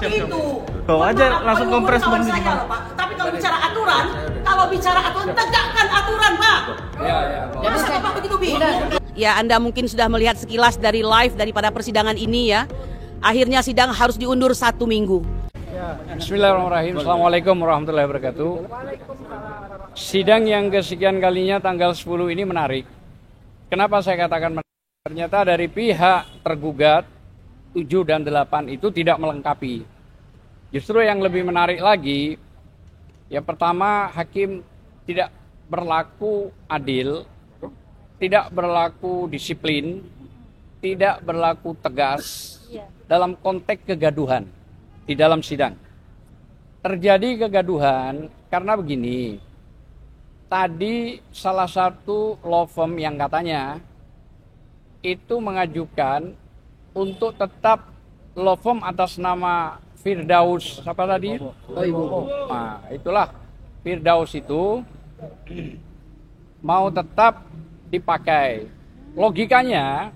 begitu. Bawa aja langsung kompres kawan begini. saya loh, Pak. Tapi kalau bicara aturan, tegakkan aturan, Pak. Masa Bapak begitu bingung? Ya, Anda mungkin sudah melihat sekilas dari live daripada persidangan ini ya. Akhirnya sidang harus diundur 1 minggu. Bismillahirrahmanirrahim. Assalamualaikum warahmatullahi wabarakatuh. Sidang yang kesekian kalinya tanggal 10 ini menarik. Kenapa saya katakan menarik? Ternyata dari pihak tergugat 7 dan 8 itu tidak melengkapi. Justru yang lebih menarik lagi, yang pertama hakim tidak berlaku adil, tidak berlaku disiplin, tidak berlaku tegas dalam konteks kegaduhan di dalam sidang. Terjadi kegaduhan karena begini, tadi salah satu law firm yang katanya itu mengajukan untuk tetap law firm atas nama Firdaus, siapa tadi? Nah, itulah Firdaus itu mau tetap dipakai. Logikanya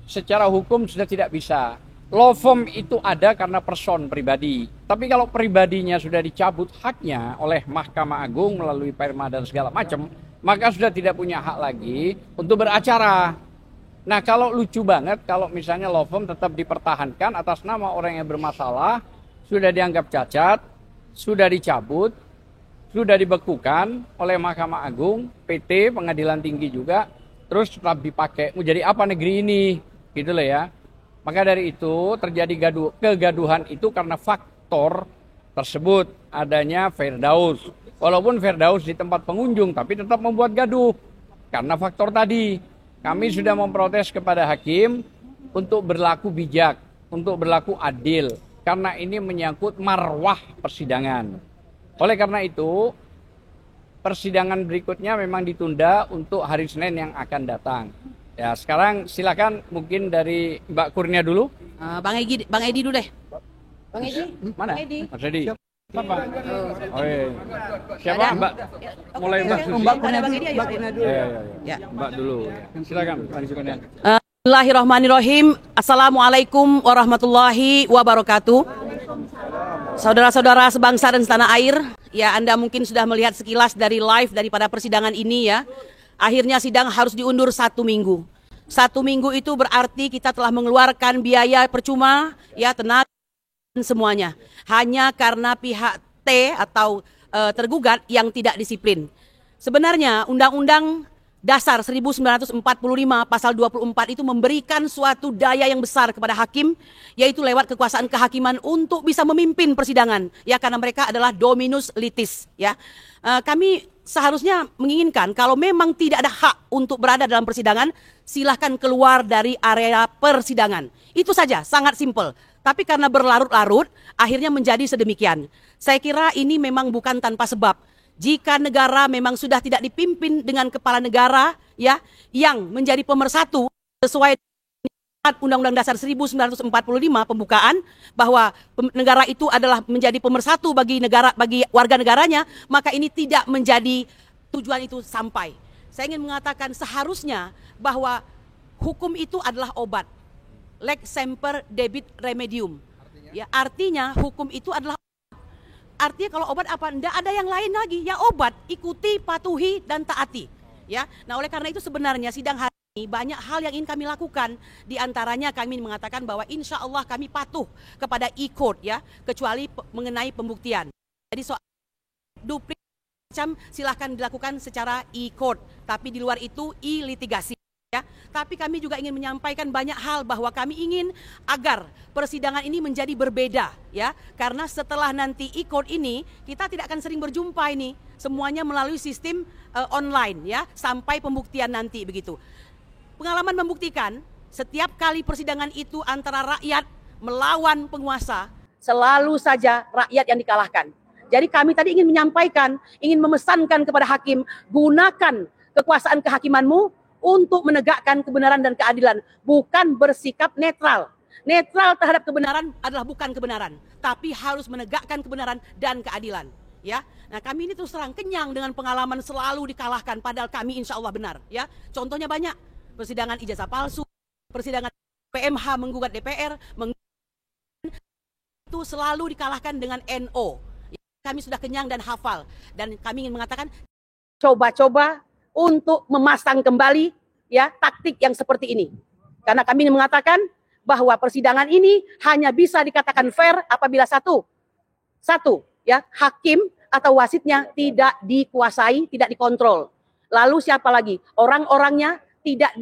secara hukum sudah tidak bisa. Law firm itu ada karena person pribadi. Tapi kalau pribadinya sudah dicabut haknya oleh Mahkamah Agung melalui perma dan segala macam, maka sudah tidak punya hak lagi untuk beracara. Nah, kalau lucu banget kalau misalnya law firm tetap dipertahankan atas nama orang yang bermasalah, sudah dianggap cacat, sudah dicabut, sudah dibekukan oleh Mahkamah Agung, PT, Pengadilan Tinggi juga, terus tetap dipakai. Mau jadi apa negeri ini? Gitu loh ya. Maka dari itu terjadi kegaduhan itu karena faktor tersebut, adanya Firdaus. Walaupun Firdaus di tempat pengunjung, tapi tetap membuat gaduh. Karena faktor tadi, kami sudah memprotes kepada hakim untuk berlaku bijak, untuk berlaku adil. Karena ini menyangkut marwah persidangan. Oleh karena itu, persidangan berikutnya memang ditunda untuk hari Senin yang akan datang. Ya, sekarang silakan mungkin dari Mbak Kurnia dulu. Bang Edi dulu deh. Bang Edi? Mana? Bang Edi. Mas Edi. Siapa? Oh iya. Siapa Mbak? Mulai Mbak Susi. Mbak Kurnia dulu. Ya. Mbak dulu. Silakan. Bismillahirrahmanirrahim. Assalamualaikum warahmatullahi wabarakatuh. Saudara-saudara sebangsa dan setanah air, ya Anda mungkin sudah melihat sekilas dari live daripada persidangan ini ya. Akhirnya sidang harus diundur 1 minggu. 1 minggu itu berarti kita telah mengeluarkan biaya percuma, ya tenaga dan semuanya. Hanya karena pihak T atau tergugat yang tidak disiplin. Sebenarnya Undang-Undang Dasar 1945 pasal 24 itu memberikan suatu daya yang besar kepada hakim, yaitu lewat kekuasaan kehakiman untuk bisa memimpin persidangan, ya karena mereka adalah dominus litis, ya. Kami seharusnya menginginkan kalau memang tidak ada hak untuk berada dalam persidangan, silahkan keluar dari area persidangan. Itu saja, sangat simpel. Tapi karena berlarut-larut, akhirnya menjadi sedemikian. Saya kira ini memang bukan tanpa sebab. Jika negara memang sudah tidak dipimpin dengan kepala negara ya yang menjadi pemersatu sesuai Undang-Undang Dasar 1945 pembukaan bahwa negara itu adalah menjadi pemersatu bagi warga negaranya, maka ini tidak menjadi tujuan itu sampai. Saya ingin mengatakan seharusnya bahwa hukum itu adalah obat. Lex semper debit remedium. Ya, artinya hukum itu adalah artinya kalau obat apa? Tidak ada yang lain lagi. Ya obat, ikuti, patuhi, dan taati. Ya, nah oleh karena itu sebenarnya sidang hari ini banyak hal yang ingin kami lakukan. Di antaranya kami mengatakan bahwa insya Allah kami patuh kepada e-court ya, kecuali mengenai pembuktian. Jadi soal duplik macam silahkan dilakukan secara e-court, tapi di luar itu e-litigasi. Ya, tapi kami juga ingin menyampaikan banyak hal bahwa kami ingin agar persidangan ini menjadi berbeda ya, karena setelah nanti e-court ini kita tidak akan sering berjumpa ini, semuanya melalui sistem online ya sampai pembuktian nanti begitu. Pengalaman membuktikan setiap kali persidangan itu antara rakyat melawan penguasa, selalu saja rakyat yang dikalahkan. Jadi kami tadi ingin menyampaikan, ingin memesankan kepada hakim, gunakan kekuasaan kehakimanmu untuk menegakkan kebenaran dan keadilan, bukan bersikap netral. Netral terhadap kebenaran adalah bukan kebenaran, tapi harus menegakkan kebenaran dan keadilan. Ya, nah kami ini terus terang kenyang dengan pengalaman selalu dikalahkan, padahal kami insya Allah benar. Ya, contohnya banyak, persidangan ijazah palsu, persidangan PMH menggugat DPR, itu selalu dikalahkan dengan NO. Kami sudah kenyang dan hafal. Dan kami ingin mengatakan, coba-coba untuk memasang kembali ya taktik yang seperti ini. Karena kami ingin mengatakan bahwa persidangan ini hanya bisa dikatakan fair apabila satu ya hakim atau wasitnya tidak dikuasai, tidak dikontrol. Lalu siapa lagi? Orang-orangnya tidak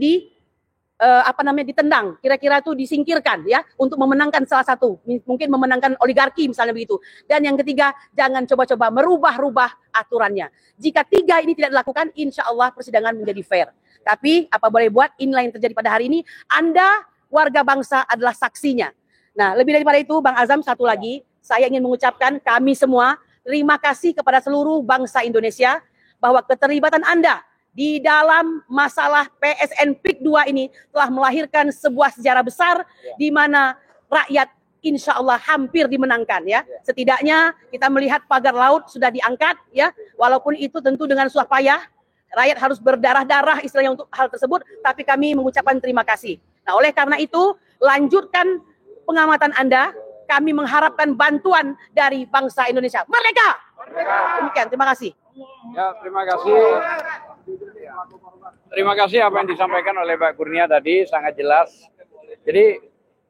ditendang, kira-kira itu disingkirkan ya untuk memenangkan salah satu, mungkin memenangkan oligarki misalnya begitu. Dan yang ketiga, jangan coba-coba merubah-rubah aturannya. Jika tiga ini tidak dilakukan, insya Allah persidangan menjadi fair. Tapi apa boleh buat, inilah yang terjadi pada hari ini. Anda warga bangsa adalah saksinya. Nah, lebih daripada itu, Bang Azam, satu lagi, saya ingin mengucapkan kami semua terima kasih kepada seluruh bangsa Indonesia bahwa keterlibatan Anda di dalam masalah PSN PIK 2 ini telah melahirkan sebuah sejarah besar di mana rakyat insya Allah hampir dimenangkan ya. Setidaknya kita melihat pagar laut sudah diangkat ya, walaupun itu tentu dengan susah payah, rakyat harus berdarah-darah istilahnya untuk hal tersebut, tapi kami mengucapkan terima kasih. Nah, oleh karena itu, lanjutkan pengamatan Anda, kami mengharapkan bantuan dari bangsa Indonesia. Merdeka! Demikian, terima kasih. Ya, terima kasih. Terima kasih apa yang disampaikan oleh Pak Kurnia tadi, sangat jelas. Jadi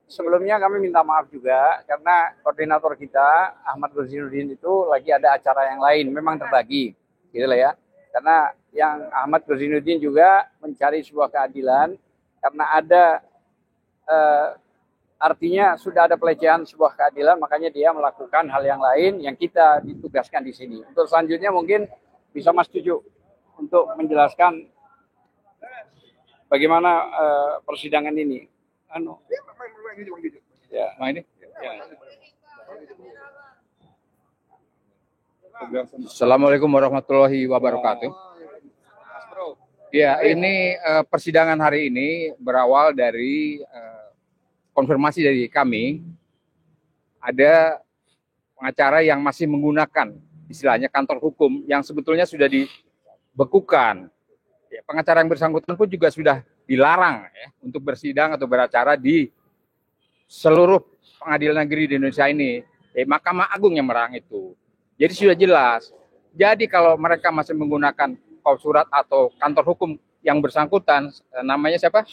sebelumnya kami minta maaf juga karena koordinator kita Ahmad Gurzinuddin itu lagi ada acara yang lain, memang terbagi, gitu lah ya. Karena yang Ahmad Gurzinuddin juga mencari sebuah keadilan karena ada artinya sudah ada pelecehan sebuah keadilan, makanya dia melakukan hal yang lain yang kita ditugaskan di sini. Untuk selanjutnya mungkin bisa Mas Cucu untuk menjelaskan bagaimana persidangan ini. Ya, nah ini. Ya. Assalamualaikum warahmatullahi wabarakatuh. Ya, ini persidangan hari ini berawal dari konfirmasi dari kami. Ada pengacara yang masih menggunakan istilahnya kantor hukum yang sebetulnya sudah dibekukan. Ya, pengacara yang bersangkutan pun juga sudah dilarang ya, untuk bersidang atau beracara di seluruh pengadilan negeri di Indonesia ini. Mahkamah Agung yang melarang itu. Jadi sudah jelas. Jadi kalau mereka masih menggunakan surat atau kantor hukum yang bersangkutan, namanya siapa?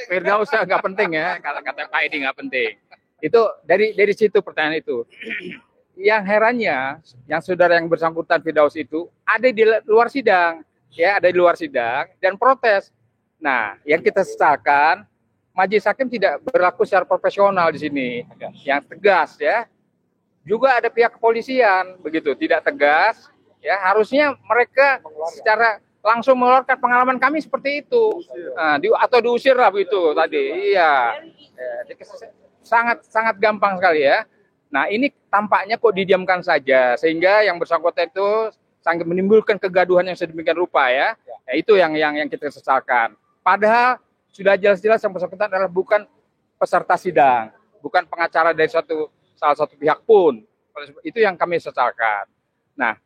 Firdaus nggak penting ya, kata Pak Edi nggak penting. Itu dari situ pertanyaan itu. Yang herannya, yang saudara yang bersangkutan Firdaus itu ada di luar sidang, ya ada di luar sidang dan protes. Nah, yang kita sesalkan, majelis hakim tidak berlaku secara profesional di sini, yang tegas ya. Juga ada pihak kepolisian begitu, tidak tegas. Ya harusnya mereka secara langsung mengeluarkan pengalaman kami seperti itu, atau diusir lah begitu tadi. Iya, sangat gampang sekali ya. Nah ini tampaknya kok didiamkan saja sehingga yang bersangkutan itu sangat menimbulkan kegaduhan yang sedemikian rupa ya. Ya itu yang kita sesalkan. Padahal sudah jelas-jelas yang bersangkutan adalah bukan peserta sidang, bukan pengacara dari salah satu pihak pun. Itu yang kami sesalkan. Nah,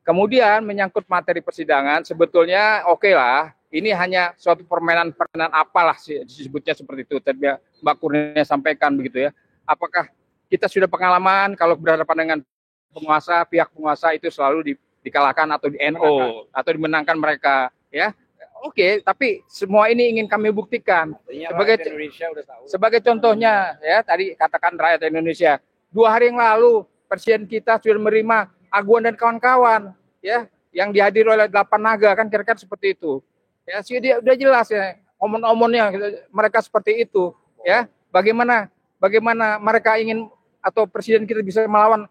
kemudian menyangkut materi persidangan, sebetulnya oke lah, ini hanya suatu permainan apalah disebutnya seperti itu. Tadi Mbak Kurnia sampaikan begitu ya. Apakah kita sudah pengalaman kalau berhadapan dengan penguasa, pihak penguasa itu selalu dikalahkan atau di-NO atau dimenangkan mereka ya. Oke, tapi semua ini ingin kami buktikan. Sebagai contohnya ya, tadi katakan rakyat Indonesia. 2 hari yang lalu Presiden kita sudah menerima Aguan dan kawan-kawan ya yang dihadiri oleh 8 naga kan kira-kira seperti itu. Ya, sudah jelas ya omon-omonnya mereka seperti itu ya. Bagaimana mereka ingin atau presiden kita bisa melawan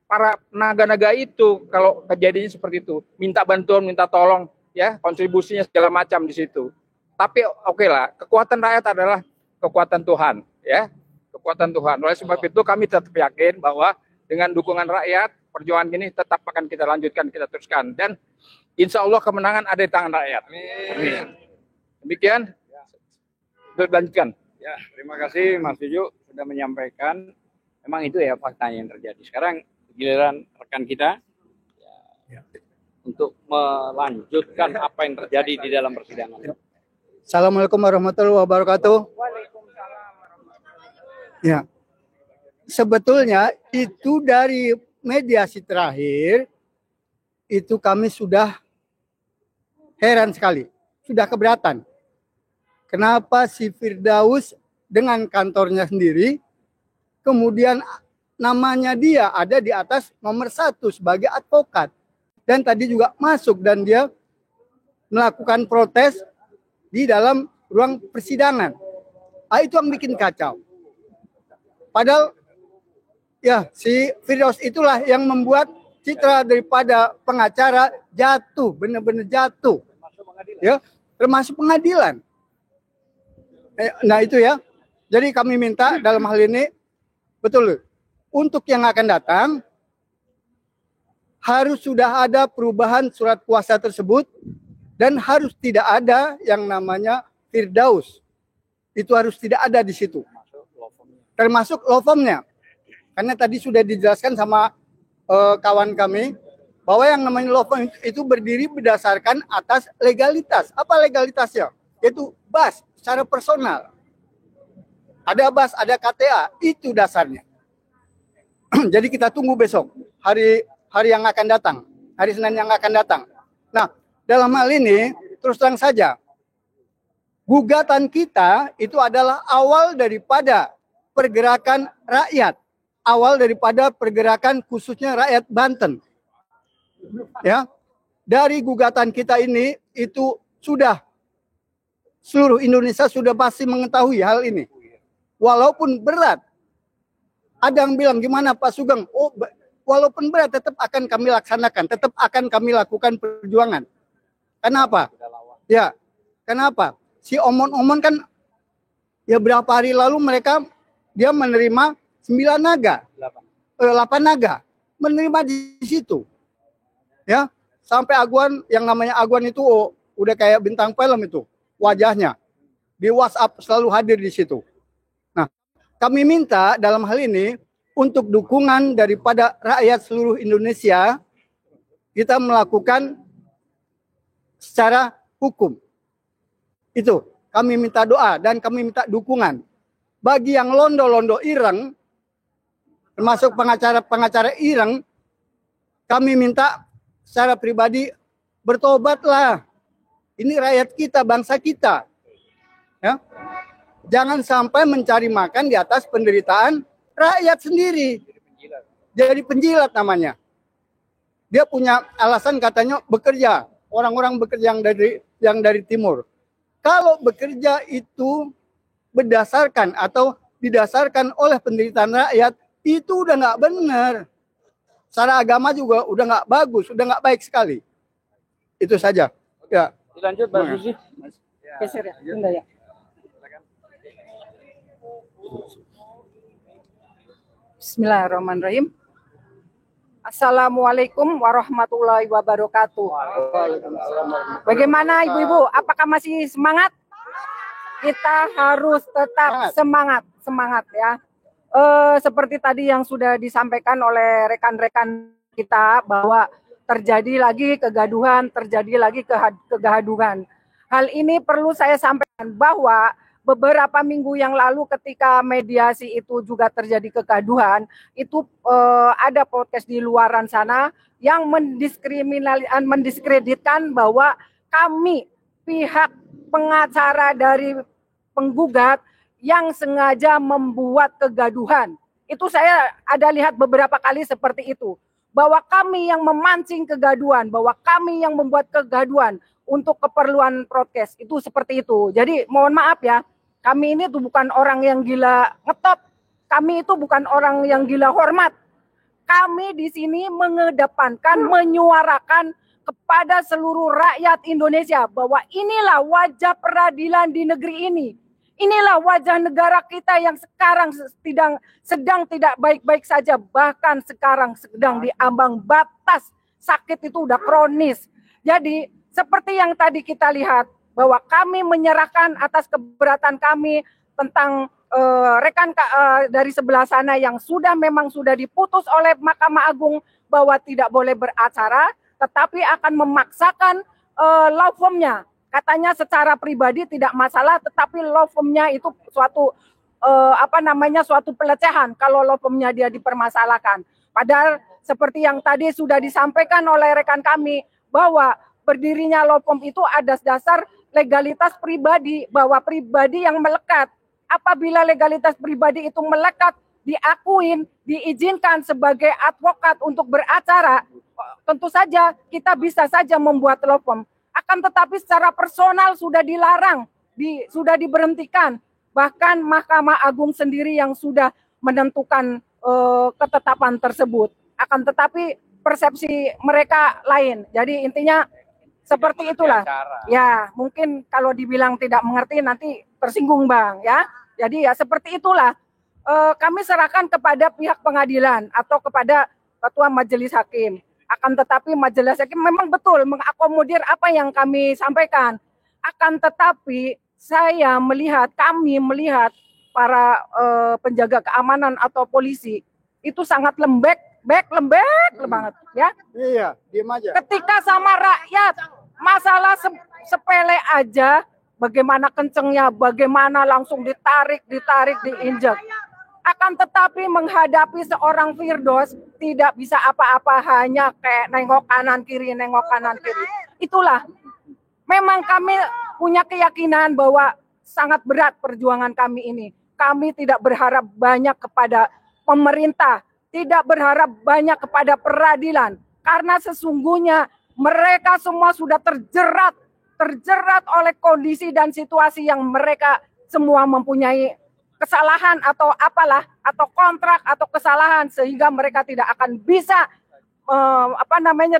para naga-naga itu kalau kejadiannya seperti itu. Minta bantuan, minta tolong ya, kontribusinya segala macam di situ. Tapi oke lah, kekuatan rakyat adalah kekuatan Tuhan ya. Kekuatan Tuhan. Oleh sebab itu kami tetap yakin bahwa dengan dukungan rakyat, perjuangan ini tetap akan kita lanjutkan, kita teruskan. Dan insya Allah kemenangan ada di tangan rakyat. Amin. Demikian, lanjutkan. Ya, terima kasih Mas Juju sudah menyampaikan. Memang itu ya faktanya yang terjadi. Sekarang giliran rekan kita untuk melanjutkan apa yang terjadi di dalam persidangan. Assalamualaikum warahmatullahi wabarakatuh. Ya, sebetulnya itu dari mediasi terakhir itu kami sudah heran sekali, sudah keberatan. Kenapa si Firdaus dengan kantornya sendiri, kemudian namanya dia ada di atas nomor 1 sebagai advokat. Dan tadi juga masuk dan dia melakukan protes di dalam ruang persidangan. Itu yang bikin kacau. Padahal ya si Firdaus itulah yang membuat citra daripada pengacara jatuh, benar-benar jatuh. Ya, termasuk pengadilan. Nah itu ya. Jadi kami minta dalam hal ini betul untuk yang akan datang harus sudah ada perubahan surat kuasa tersebut dan harus tidak ada yang namanya Firdaus. Itu harus tidak ada di situ. Termasuk law firm-nya. Karena tadi sudah dijelaskan sama kawan kami bahwa yang namanya law firm itu berdiri berdasarkan atas legalitas. Apa legalitasnya? Yaitu BAS secara personal. Ada BAS, ada KTA, itu dasarnya. Jadi kita tunggu besok, hari yang akan datang, hari Senin yang akan datang. Nah, dalam hal ini terus terang saja, gugatan kita itu adalah awal daripada pergerakan rakyat, awal daripada pergerakan khususnya rakyat Banten. Ya, dari gugatan kita ini itu sudah seluruh Indonesia sudah pasti mengetahui hal ini. Walaupun berat, ada yang bilang gimana Pak Sugeng? Oh, walaupun berat tetap akan kami laksanakan, tetap akan kami lakukan perjuangan. Kenapa? Ya, kenapa? Si Omon-Omon kan ya berapa hari lalu dia menerima 9 naga, 8 naga, menerima di situ. Ya, sampai Aguan yang namanya Aguan itu udah kayak bintang film itu wajahnya. Di WhatsApp selalu hadir di situ. Nah, kami minta dalam hal ini untuk dukungan daripada rakyat seluruh Indonesia, kita melakukan secara hukum. Itu, kami minta doa dan kami minta dukungan. Bagi yang londo-londo ireng, termasuk pengacara ireng, kami minta secara pribadi bertobatlah. Ini rakyat kita, bangsa kita. Ya. Jangan sampai mencari makan di atas penderitaan rakyat sendiri. Jadi penjilat namanya. Dia punya alasan katanya bekerja. Orang-orang bekerja yang dari timur. Kalau bekerja itu berdasarkan atau didasarkan oleh penderitaan rakyat, itu udah nggak benar. Secara agama juga udah nggak bagus, udah nggak baik sekali. Itu saja. Ya. Dilanjut, Mbak Susi. Geser ya, enggak ya. Bismillahirrahmanirrahim. Assalamualaikum warahmatullahi wabarakatuh. Bagaimana ibu-ibu? Apakah masih semangat? Kita harus tetap semangat ya. Seperti tadi yang sudah disampaikan oleh rekan-rekan kita bahwa terjadi lagi kegaduhan, terjadi lagi kegaduhan. Hal ini perlu saya sampaikan bahwa beberapa minggu yang lalu ketika mediasi itu juga terjadi kegaduhan, itu ada podcast di luaran sana yang mendiskreditkan bahwa kami pihak pengacara dari penggugat yang sengaja membuat kegaduhan. Itu saya ada lihat beberapa kali seperti itu. Bahwa kami yang memancing kegaduhan, bahwa kami yang membuat kegaduhan untuk keperluan protes. Itu seperti itu. Jadi mohon maaf ya, kami ini tuh bukan orang yang gila ngetop. Kami itu bukan orang yang gila hormat. Kami di sini mengedepankan, menyuarakan kepada seluruh rakyat Indonesia bahwa inilah wajah peradilan di negeri ini. Inilah wajah negara kita yang sekarang sedang tidak baik-baik saja. Bahkan sekarang sedang diambang batas. Sakit itu udah kronis. Jadi seperti yang tadi kita lihat bahwa kami menyerahkan atas keberatan kami tentang rekan dari sebelah sana yang memang sudah diputus oleh Mahkamah Agung bahwa tidak boleh beracara. Tetapi akan memaksakan law firm-nya. Katanya secara pribadi tidak masalah, tetapi law firm-nya itu suatu suatu pelecehan kalau lopomnya dia dipermasalahkan. Padahal seperti yang tadi sudah disampaikan oleh rekan kami bahwa berdirinya lopom itu atas dasar legalitas pribadi, bahwa pribadi yang melekat. Apabila legalitas pribadi itu melekat, diakuin, diizinkan sebagai advokat untuk beracara, tentu saja kita bisa saja membuat lopom. Akan tetapi secara personal sudah dilarang, sudah diberhentikan. Bahkan Mahkamah Agung sendiri yang sudah menentukan ketetapan tersebut. Akan tetapi persepsi mereka lain. Jadi intinya seperti itulah. Ya, mungkin kalau dibilang tidak mengerti nanti tersinggung Bang ya. Jadi ya seperti itulah. Kami serahkan kepada pihak pengadilan atau kepada Ketua Majelis Hakim. Akan tetapi Majelis Hakim memang betul mengakomodir apa yang kami sampaikan. Akan tetapi kami melihat para penjaga keamanan atau polisi itu sangat lembek banget ya. Iya, diam aja. Ketika sama rakyat masalah sepele aja, bagaimana kencengnya, bagaimana langsung ditarik, diinjak. Akan tetapi menghadapi seorang Firdaus tidak bisa apa-apa, hanya kayak nengok kanan kiri. Itulah. Memang kami punya keyakinan bahwa sangat berat perjuangan kami ini. Kami tidak berharap banyak kepada pemerintah, tidak berharap banyak kepada peradilan, karena sesungguhnya mereka semua sudah terjerat oleh kondisi dan situasi yang mereka semua mempunyai kesalahan atau atau kontrak atau kesalahan, sehingga mereka tidak akan bisa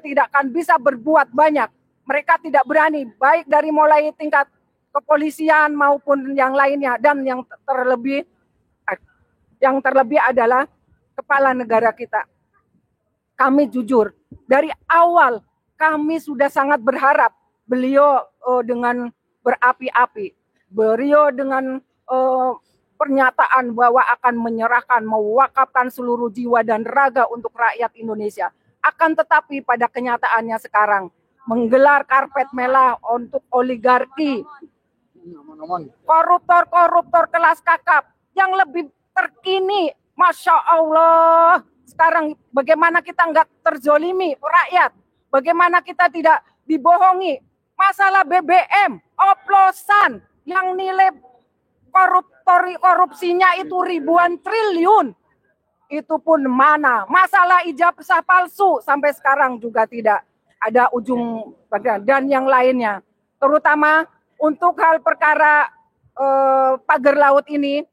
tidak akan bisa berbuat banyak. Mereka tidak berani, baik dari mulai tingkat kepolisian maupun yang lainnya, dan yang terlebih adalah kepala negara kita. Kami jujur, dari awal kami sudah sangat berharap beliau dengan berapi-api, beliau dengan pernyataan bahwa akan menyerahkan, mewakafkan seluruh jiwa dan raga untuk rakyat Indonesia. Akan tetapi pada kenyataannya sekarang, menggelar karpet merah untuk oligarki, koruptor kelas kakap yang lebih terkini. Masya Allah, sekarang bagaimana kita nggak terzolimi rakyat, bagaimana kita tidak dibohongi. Masalah BBM, oplosan yang nilai korupsinya itu ribuan triliun, itu pun mana. Masalah ijazah palsu sampai sekarang juga tidak ada ujung bagian, dan yang lainnya. Terutama untuk hal perkara pagar laut ini,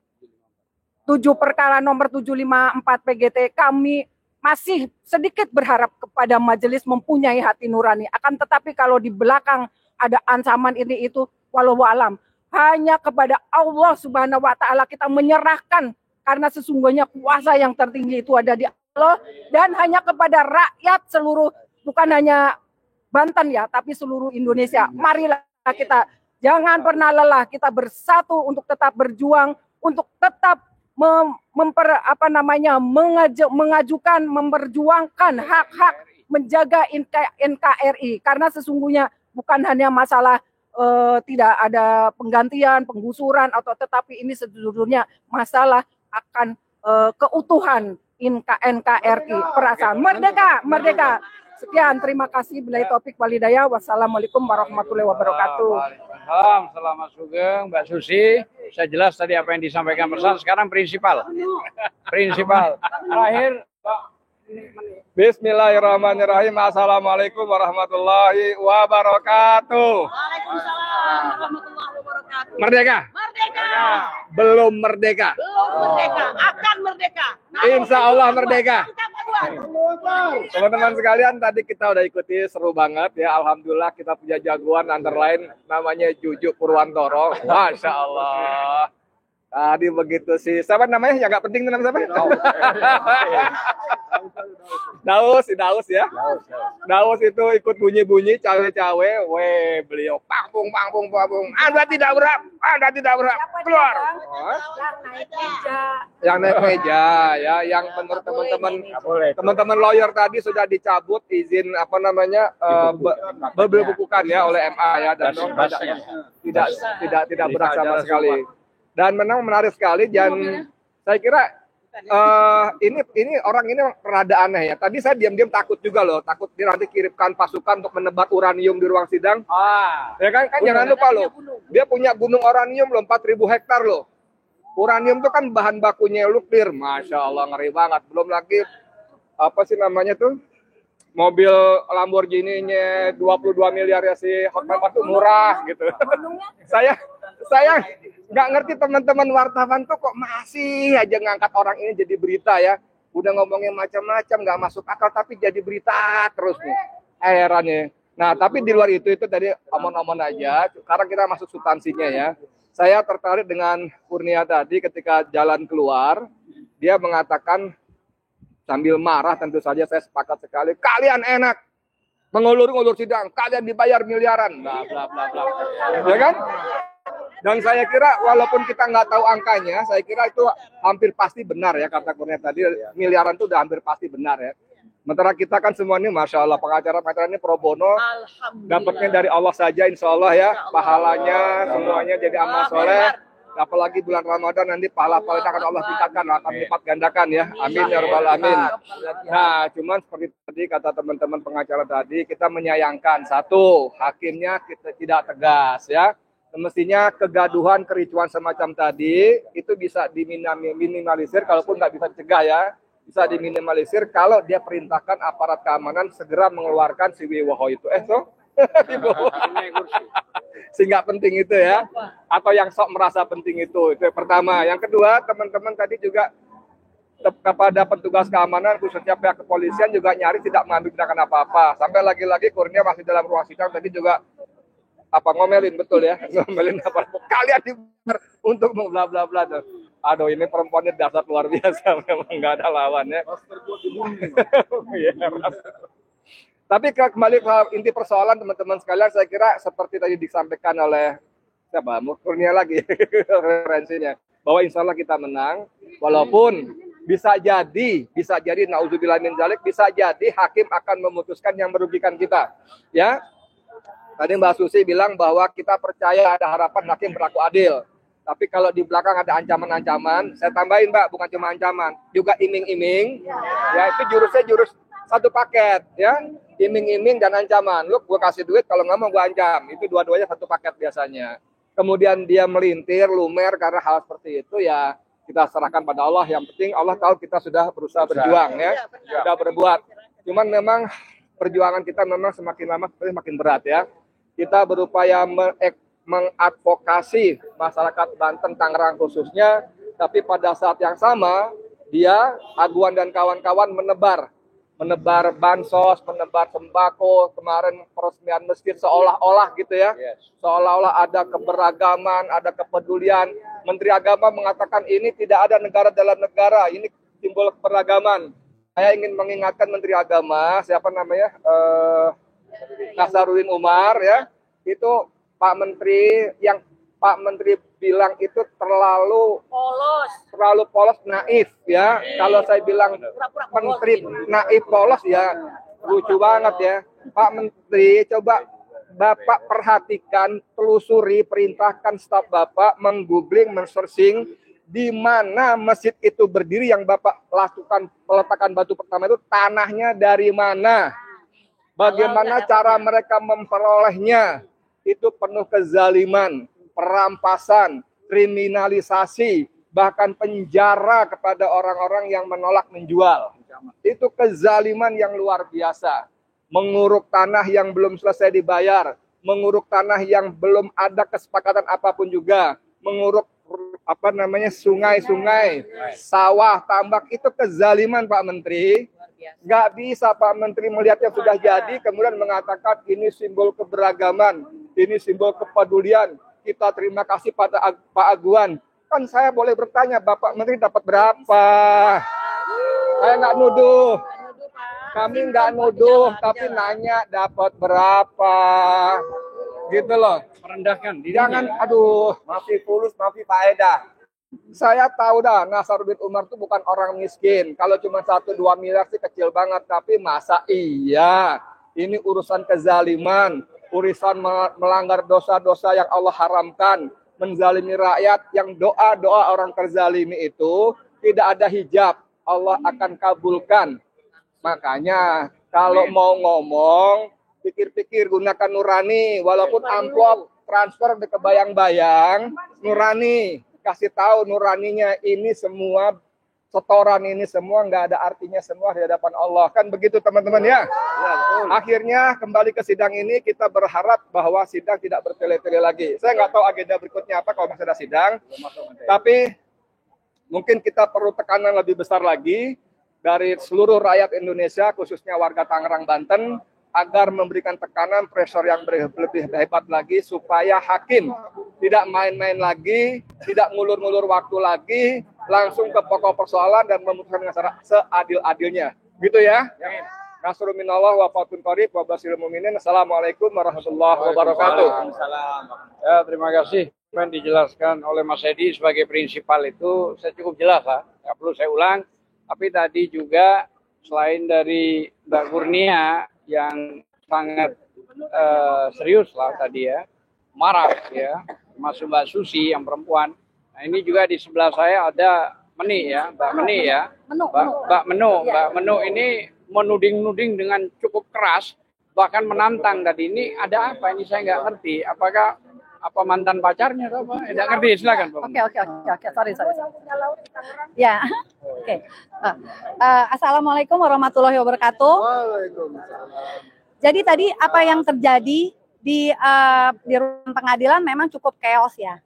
7 perkara nomor 754 PGT, kami masih sedikit berharap kepada majelis mempunyai hati nurani. Akan tetapi kalau di belakang ada ancaman ini itu, walau alam, hanya kepada Allah Subhanahu wa Ta'ala kita menyerahkan, karena sesungguhnya kuasa yang tertinggi itu ada di Allah, dan hanya kepada rakyat seluruh, bukan hanya Banten ya, tapi seluruh Indonesia. Marilah kita jangan pernah lelah, kita bersatu untuk tetap berjuang, untuk tetap mengajukan, memperjuangkan hak-hak, menjaga NKRI, karena sesungguhnya bukan hanya masalah tidak ada penggantian, penggusuran, atau tetapi ini sejujurnya masalah akan keutuhan NKRI, perasaan merdeka. Sekian, terima kasih. Billahi taufik wal hidayah. Wassalamualaikum warahmatullahi wabarakatuh. Selamat sugeng Mbak Susi. Saya jelas tadi apa yang disampaikan pesan. Sekarang prinsipal. Terakhir Pak. Bismillahirrahmanirrahim. Assalamualaikum warahmatullahi wabarakatuh. Waalaikumsalam warahmatullahi wabarakatuh. Merdeka? Belum merdeka. Akan merdeka. Insya Allah merdeka. Teman-teman sekalian, tadi kita udah ikuti, seru banget ya. Alhamdulillah kita punya jagoan, antara lain namanya Jujuk Purwantoro. Masya Allah. Tadi begitu sih, siapa namanya? Yang nggak penting nama siapa? Daus ya. Daus itu ikut bunyi-bunyi cawe-cawe. Weh, beliau pangpung. Anda tidak berhak. Keluar. Yang naik meja ya, yang menurut teman-teman lawyer tadi sudah dicabut izin berbukukan ya oleh MA ya, dan tidak berhak sama sekali. Dan memang menarik sekali. Dan saya kira ini orang ini rada aneh ya. Tadi saya diam-diam takut juga loh, takut dia nanti kirimkan pasukan untuk menebar uranium di ruang sidang. Ya kan jangan lupa loh, dia punya gunung uranium loh, 4.000 hektar loh. Uranium itu kan bahan bakunya nuklir, masya Allah ngeri banget. Belum lagi apa sih namanya tuh mobil Lamborghini-nya 22 miliar ya si Hotman itu murah gitu. Saya nggak ngerti teman-teman wartawan tuh kok masih aja ngangkat orang ini jadi berita ya. Udah ngomongin macam-macam nggak masuk akal tapi jadi berita terus nih. Herannya. Nah tapi di luar itu tadi omong-omong aja. Sekarang kita masuk substansinya ya. Saya tertarik dengan Kurnia tadi ketika jalan keluar, dia mengatakan sambil marah, tentu saja saya sepakat sekali. Kalian enak mengulur-ulur sidang, kalian dibayar miliaran, bla bla bla bla, ya kan? Dan saya kira walaupun kita nggak tahu angkanya, saya kira itu hampir pasti benar ya kata Kurnia tadi, miliaran itu udah hampir pasti benar ya. Sementara kita kan semua ini, masya Allah, pengacara-pengacara ini pro bono, dapatnya dari Allah saja, insya Allah ya, pahalanya semuanya jadi amal soleh. Apalagi bulan Ramadan nanti pahala-pahala akan Allah tingkatkan, akan lipat gandakan ya, amin ya rabbal alamin. Nah, cuman seperti tadi kata teman-teman pengacara tadi, kita menyayangkan satu, hakimnya kita tidak tegas ya. Semestinya kegaduhan, kericuan semacam tadi itu bisa diminimalisir, kalaupun nggak bisa dicegah ya. Bisa diminimalisir kalau dia perintahkan aparat keamanan segera mengeluarkan si Wiwoho itu. Sehingga penting itu ya. Atau yang sok merasa penting itu yang pertama. Yang kedua, teman-teman tadi juga kepada petugas keamanan, khususnya pihak kepolisian juga nyaris tidak mengambil tindakan apa-apa. Sampai lagi-lagi Kurnia masih dalam ruang sidang tadi juga ngomelin betul ya. Ngomelin apa? Kalian dibayar untuk bla bla bla. Aduh, ini perempuannya dasar luar biasa, memang nggak ada lawannya. Tapi kembali ke inti persoalan teman-teman sekalian, saya kira seperti tadi disampaikan oleh siapa? Kurnia lagi referensinya, bahwa insya Allah kita menang, walaupun bisa jadi nauzubillah min dzalik, bisa jadi hakim akan memutuskan yang merugikan kita. Ya, tadi Mbak Susi bilang bahwa kita percaya ada harapan hakim berlaku adil. Tapi kalau di belakang ada ancaman-ancaman, saya tambahin Mbak, bukan cuma ancaman, juga iming-iming. Ya, itu jurus satu paket ya. Iming-iming dan ancaman. Lu gue kasih duit, kalau nggak mau gue ancam. Itu dua-duanya satu paket biasanya. Kemudian dia melintir, lumer karena hal seperti itu ya kita serahkan pada Allah. Yang penting Allah tahu kita sudah berusaha berjuang ya. Sudah berbuat. Cuman memang perjuangan kita memang semakin lama semakin berat ya. Kita berupaya mengadvokasi masyarakat Banten, Tangerang khususnya, tapi pada saat yang sama dia, Aguan dan kawan-kawan menebar bansos, menebar sembako, kemarin peresmian masjid seolah-olah gitu ya, seolah-olah ada keberagaman, ada kepedulian. Menteri Agama mengatakan ini tidak ada negara dalam negara, ini simbol keberagaman. Saya ingin mengingatkan Menteri Agama, siapa namanya, Nasaruddin Umar ya, itu Pak Menteri bilang itu terlalu polos, naif ya. Kalau saya bilang Menteri naif polos ya lucu banget ya. Pak Menteri, coba Bapak perhatikan, telusuri, perintahkan staf Bapak menggoogling, men-searching di mana masjid itu berdiri yang Bapak lakukan peletakan batu pertama itu, tanahnya dari mana, bagaimana cara mereka memperolehnya. Itu penuh kezaliman, perampasan, kriminalisasi, bahkan penjara kepada orang-orang yang menolak menjual. Itu kezaliman yang luar biasa. Menguruk tanah yang belum selesai dibayar, menguruk tanah yang belum ada kesepakatan apapun juga, menguruk sungai-sungai, sawah, tambak, itu kezaliman Pak Menteri. Nggak bisa Pak Menteri melihat yang sudah jadi kemudian mengatakan ini simbol keberagaman, ini simbol kepedulian, kita terima kasih pada Pak Aguan. Kan saya boleh bertanya, Bapak Menteri dapat berapa? Saya nggak nuduh, kami nggak nuduh, tapi nanya dapat berapa, gitu loh. Merendahkan dirinya. Jangan, aduh, maafi Fulus, maafi Pak Eda. Saya tahu dah, Nasaruddin Umar itu bukan orang miskin. Kalau cuma 1-2 miliar sih kecil banget. Tapi masa iya? Ini urusan kezaliman, urusan melanggar dosa-dosa yang Allah haramkan. menzalimi rakyat, yang doa-doa orang terzalimi itu tidak ada hijab, Allah akan kabulkan. Makanya kalau mau ngomong, pikir-pikir, gunakan nurani, walaupun amplop transfer kebayang-bayang, nurani, kasih tahu nuraninya ini semua setoran ini semua nggak ada artinya semua di hadapan Allah, kan begitu teman-teman ya. Akhirnya kembali ke sidang ini, kita berharap bahwa sidang tidak bertele-tele lagi. Saya nggak tahu agenda berikutnya apa kalau masih ada sidang, tapi mungkin kita perlu tekanan lebih besar lagi dari seluruh rakyat Indonesia, khususnya warga Tangerang, Banten, agar memberikan tekanan, pressure yang lebih hebat lagi, supaya hakim tidak main-main lagi, tidak ngulur-ngulur waktu lagi, langsung ke pokok persoalan dan memutuskan dengan cara seadil-adilnya. Gitu ya. Nasrul minallah wa fatun qarib wa basyiril mu'minin. Assalamualaikum warahmatullahi wabarakatuh. Ya, terima kasih. Yang dijelaskan oleh Mas Edi sebagai prinsipal itu saya cukup jelas lah. Nggak perlu saya ulang. Tapi tadi juga selain dari Mbak Kurnia yang sangat serius lah tadi ya, marah ya, masuk Mbak Susi yang perempuan. Nah ini juga di sebelah saya ada Meni ya, Mbak Meni ya, Mbak Menu ini menuding-nuding dengan cukup keras, bahkan menantang tadi. Ini ada apa ini saya nggak ngerti, apakah apa mantan pacarnya atau apa? Nggak ngerti, silakan Pak. Oke, sorry. Ya, oke. Assalamualaikum warahmatullahi wabarakatuh. Jadi tadi apa yang terjadi di ruang pengadilan memang cukup chaos ya.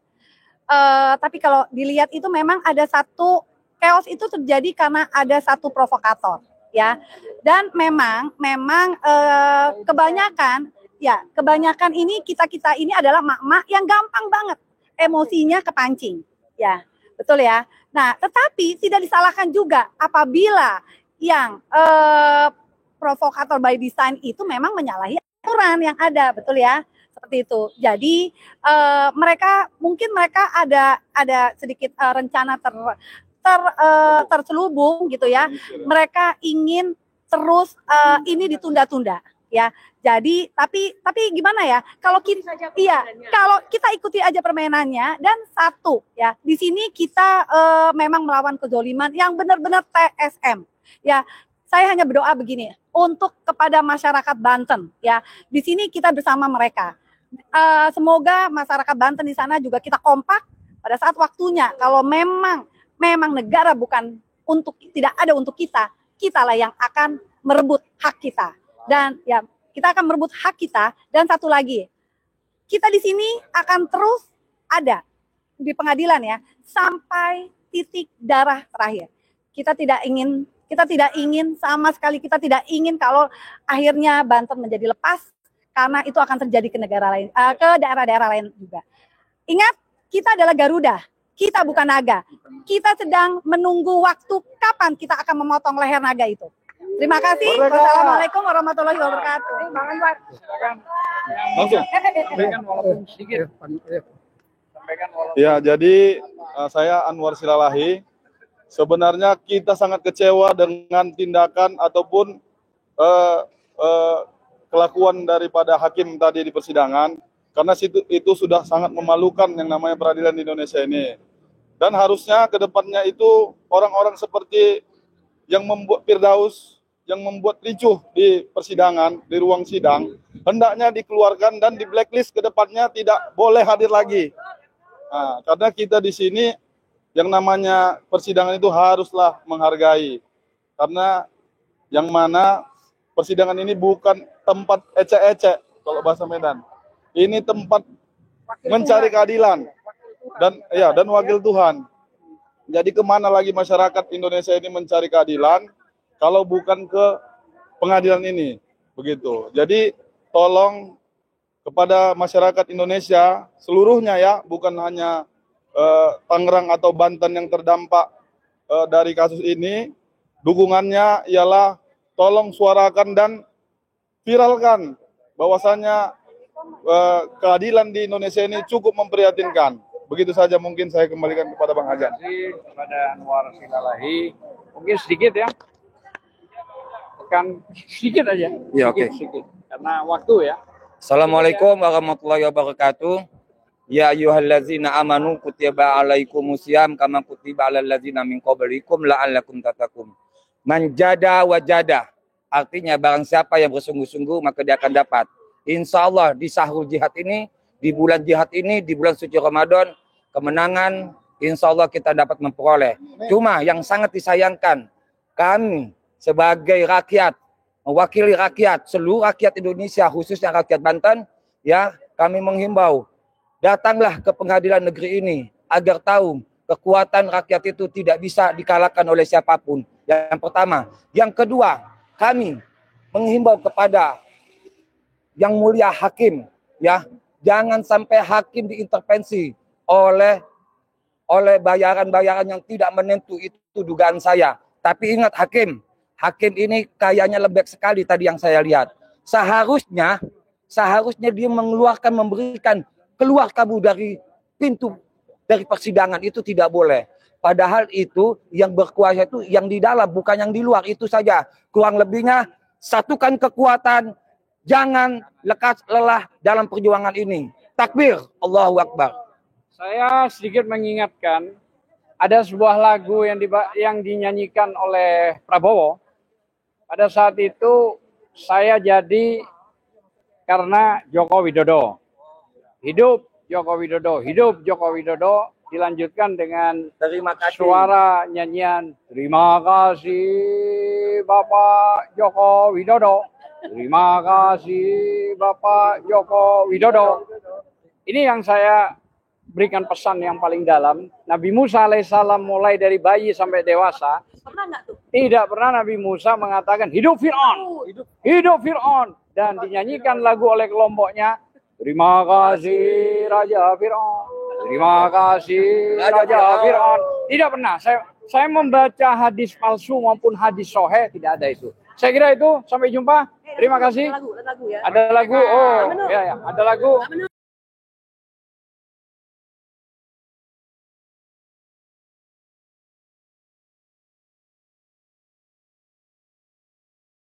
Tapi kalau dilihat itu memang ada satu chaos itu terjadi karena ada satu provokator ya. Dan memang kebanyakan ini kita ini adalah mak-mak yang gampang banget emosinya kepancing ya, betul ya. Nah tetapi tidak disalahkan juga apabila yang provokator by design itu memang menyalahi aturan yang ada, betul ya, seperti itu. Jadi mereka ada sedikit rencana terselubung gitu ya. Mereka ingin terus ini ditunda-tunda ya. Jadi tapi gimana ya? Kalau kita ikuti aja permainannya, dan satu ya, di sini kita memang melawan kezoliman yang benar-benar TSM ya. Saya hanya berdoa begini untuk kepada masyarakat Banten ya. Di sini kita bersama mereka. Semoga masyarakat Banten di sana juga kita kompak pada saat waktunya. Kalau memang negara bukan tidak ada untuk kita, kitalah yang akan merebut hak kita. Dan ya kita akan merebut hak kita. Dan satu lagi, kita di sini akan terus ada di pengadilan ya sampai titik darah terakhir. Kita tidak ingin sama sekali, kita tidak ingin kalau akhirnya Banten menjadi lepas, karena itu akan terjadi ke negara lain, ke daerah-daerah lain juga. Ingat, kita adalah Garuda, kita bukan naga. Kita sedang menunggu waktu kapan kita akan memotong leher naga itu. Terima kasih. Wassalamualaikum warahmatullahi wabarakatuh. Bang Anwar. Ya, jadi saya Anwar Silalahi. Sebenarnya kita sangat kecewa dengan tindakan ataupun kelakuan daripada hakim tadi di persidangan, karena itu sudah sangat memalukan yang namanya peradilan di Indonesia ini. Dan harusnya ke depannya itu orang-orang seperti yang membuat Firdaus, yang membuat ricuh di persidangan, di ruang sidang, hendaknya dikeluarkan dan di blacklist ke depannya, tidak boleh hadir lagi. Nah, karena kita di sini yang namanya persidangan itu haruslah menghargai. Karena yang mana persidangan ini bukan tempat ecek-ecek kalau bahasa Medan. Ini tempat mencari keadilan dan wakil Tuhan. Jadi kemana lagi masyarakat Indonesia ini mencari keadilan kalau bukan ke pengadilan ini, begitu. Jadi tolong kepada masyarakat Indonesia seluruhnya ya, bukan hanya Tangerang atau Banten yang terdampak dari kasus ini, dukungannya ialah tolong suarakan dan viralkan bahwasanya keadilan di Indonesia ini cukup memprihatinkan. Begitu saja, mungkin saya kembalikan kepada Bang Hajan. Terima kasih kepada Anwar Silalahi. Mungkin sedikit ya. Tekan sedikit aja. Ya, oke. Sedikit. Karena waktu ya. Assalamualaikum warahmatullahi wabarakatuh. Ya ayyuhallazina amanu kutiba alaikumusiyam kama kutiba alal ladzina min qablikum la'allakum tattaqun. Man jada wajada. Artinya barang siapa yang bersungguh-sungguh maka dia akan dapat. Insya Allah di sahur jihad ini, di bulan jihad ini, di bulan suci Ramadan, kemenangan insya Allah kita dapat memperoleh. Cuma yang sangat disayangkan, kami sebagai rakyat, mewakili rakyat, seluruh rakyat Indonesia, khususnya rakyat Banten, ya kami menghimbau, datanglah ke pengadilan negeri ini agar tahu kekuatan rakyat itu tidak bisa dikalahkan oleh siapapun. Yang pertama. Yang kedua, kami menghimbau kepada yang mulia hakim, ya jangan sampai hakim diintervensi oleh bayaran-bayaran yang tidak menentu. Itu dugaan saya. Tapi ingat hakim ini kayaknya lembek sekali tadi yang saya lihat. Seharusnya dia mengeluarkan, memberikan keluar kabur dari pintu dari persidangan, itu tidak boleh. Padahal itu yang berkuasa itu yang di dalam, bukan yang di luar, itu saja. Kurang lebihnya satukan kekuatan, jangan lekas lelah dalam perjuangan ini. Takbir, Allahu Akbar. Saya sedikit mengingatkan, ada sebuah lagu yang dinyanyikan oleh Prabowo. Pada saat itu saya jadi karena Joko Widodo. Hidup Joko Widodo, hidup Joko Widodo. Dilanjutkan dengan suara nyanyian, terima kasih Bapak Joko Widodo, terima kasih Bapak Joko Widodo. Ini yang saya berikan pesan yang paling dalam. Nabi Musa alaihissalam mulai dari bayi sampai dewasa, tidak pernah Nabi Musa mengatakan hidup Fir'aun, hidup Fir'aun. Dan dinyanyikan lagu oleh kelompoknya, terima kasih Raja Fir'aun, terima kasih Raja Fir'aun. Tidak pernah. Saya membaca hadis palsu maupun hadis sahih, tidak ada itu. Saya kira itu. Sampai jumpa. Terima kasih. Ada lagu. Oh, ya, ada lagu.